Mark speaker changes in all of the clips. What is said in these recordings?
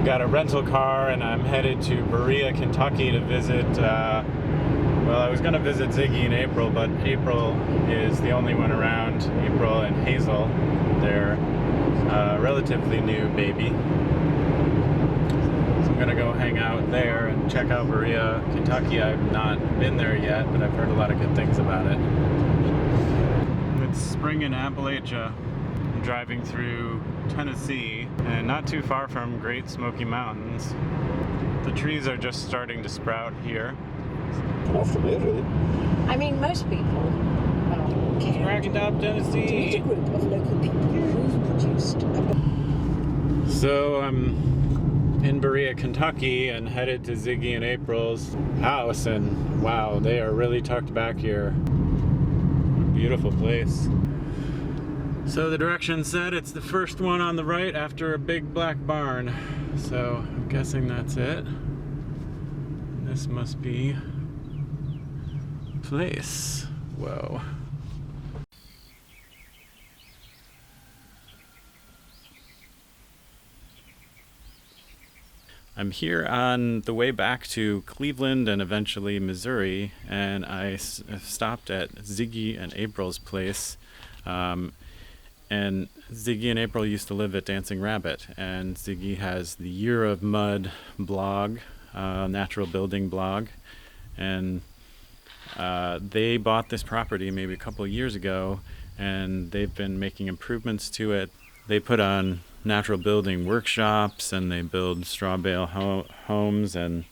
Speaker 1: got a rental car and I'm headed to Berea, Kentucky to visit, well, I was going to visit Ziggy in April, but April is the only one around. April and Hazel, their relatively new baby. So I'm going to go hang out there and check out Berea, Kentucky. I've not been there yet, but I've heard a lot of good things about it. It's spring in Appalachia. I'm driving through Tennessee and not too far from Great Smoky Mountains. The trees are just starting to sprout here.
Speaker 2: Really.
Speaker 3: I mean, most people
Speaker 1: Cracking Top, Tennessee.
Speaker 3: a group of local people who've produced
Speaker 1: So I'm in Berea, Kentucky, and headed to Ziggy and April's house, and wow, they are really tucked back here. Beautiful place. So the directions said it's the first one on the right after a big black barn. So I'm guessing that's it. This must be place. Whoa. I'm here on the way back to Cleveland and eventually Missouri, and I stopped at Ziggy and April's place. And Ziggy and April used to live at Dancing Rabbit, and Ziggy has the Year of Mud blog, natural building blog, and they bought this property maybe a couple of years ago, and they've been making improvements to it. They put on natural building workshops, and they build straw bale homes, and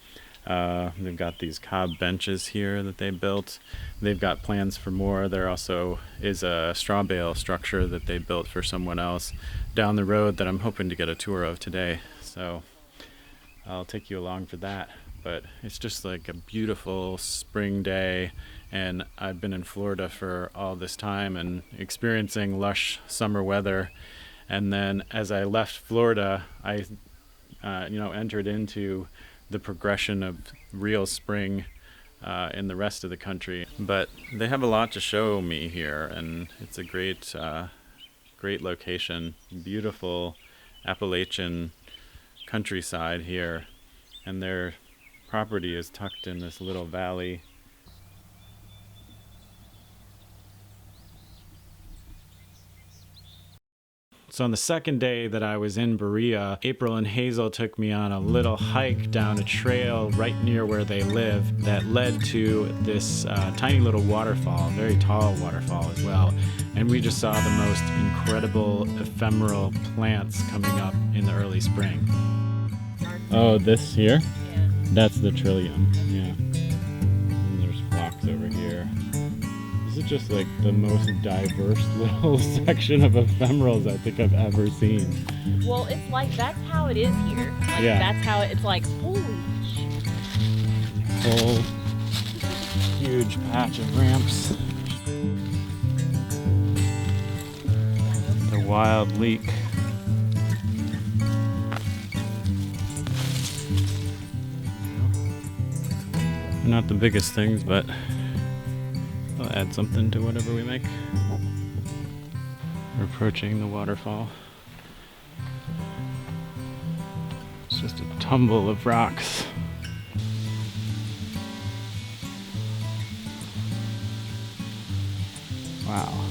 Speaker 1: they've got these cob benches here that they built. They've got plans for more. There also is a straw bale structure that they built for someone else down the road that I'm hoping to get a tour of today. So I'll take you along for that. But it's just like a beautiful spring day, and I've been in Florida for all this time and experiencing lush summer weather. And then as I left Florida, I entered into the progression of real spring in the rest of the country. But they have a lot to show me here, and it's a great location. Beautiful Appalachian countryside here, and their property is tucked in this little valley. So on the second day that I was in Berea, April and Hazel took me on a little hike down a trail right near where they live that led to this tiny little waterfall, very tall waterfall as well. And we just saw the most incredible ephemeral plants coming up in the early spring. Oh, this here?
Speaker 3: Yeah.
Speaker 1: That's the trillium, yeah. And there's phlox over here. This is just like the most diverse little section of ephemerals I think I've ever seen.
Speaker 4: Well, it's like, that's how it is here. Like,
Speaker 1: Yeah.
Speaker 4: That's how it's like, holy shit.
Speaker 1: Whole huge patch of ramps. The wild leek. Not the biggest things, but I'll add something to whatever we make. We're approaching the waterfall. It's just a tumble of rocks. Wow.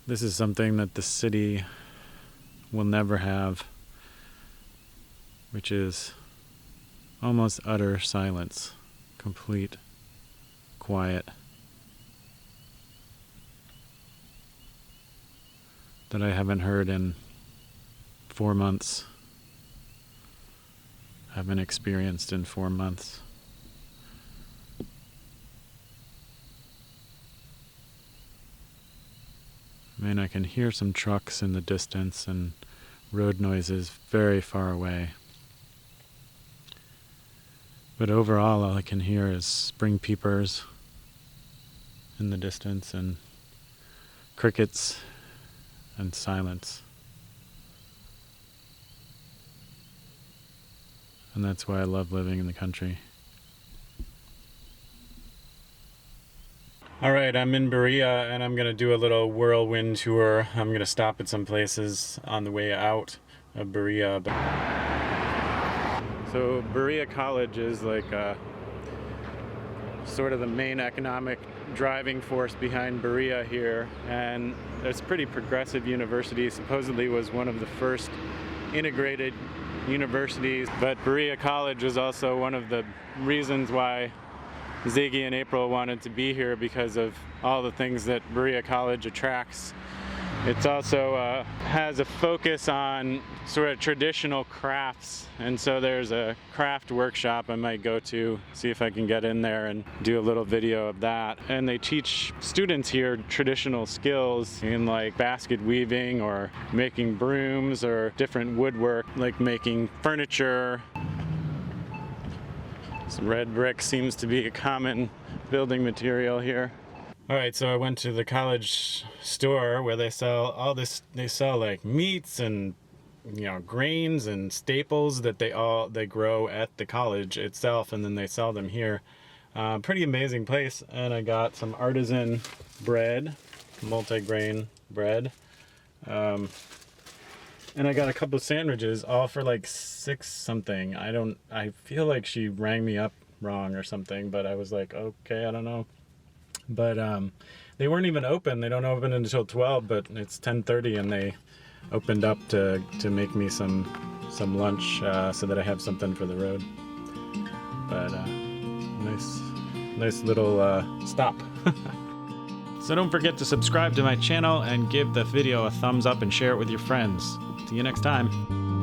Speaker 1: This is something that the city will never have, which is almost utter silence, complete quiet that I haven't heard in 4 months, haven't experienced in 4 months. I mean, I can hear some trucks in the distance and road noises very far away. But overall, all I can hear is spring peepers in the distance and crickets and silence. And that's why I love living in the country. All right, I'm in Berea and I'm gonna do a little whirlwind tour. I'm gonna stop at some places on the way out of Berea. So Berea College is like sort of the main economic driving force behind Berea here, and it's a pretty progressive university. Supposedly was one of the first integrated universities, but Berea College is also one of the reasons why Ziggy and April wanted to be here, because of all the things that Berea College attracts. It also has a focus on sort of traditional crafts, and so there's a craft workshop I might go to, see if I can get in there and do a little video of that. And they teach students here traditional skills in like basket weaving or making brooms or different woodwork, like making furniture. Some red brick seems to be a common building material here. All right, so I went to the college store where they sell all this. They sell like meats and, you know, grains and staples that they grow at the college itself, and then they sell them here. Pretty amazing place. And I got some artisan bread, multi-grain bread, and I got a couple of sandwiches, all for like $6 something. I feel like she rang me up wrong or something, but I was like, okay, I don't know. But they weren't even open. They don't open until 12, but it's 10:30 and they opened up to make me some lunch so that I have something for the road. But nice little stop. So don't forget to subscribe to my channel and give the video a thumbs up and share it with your friends. See you next time.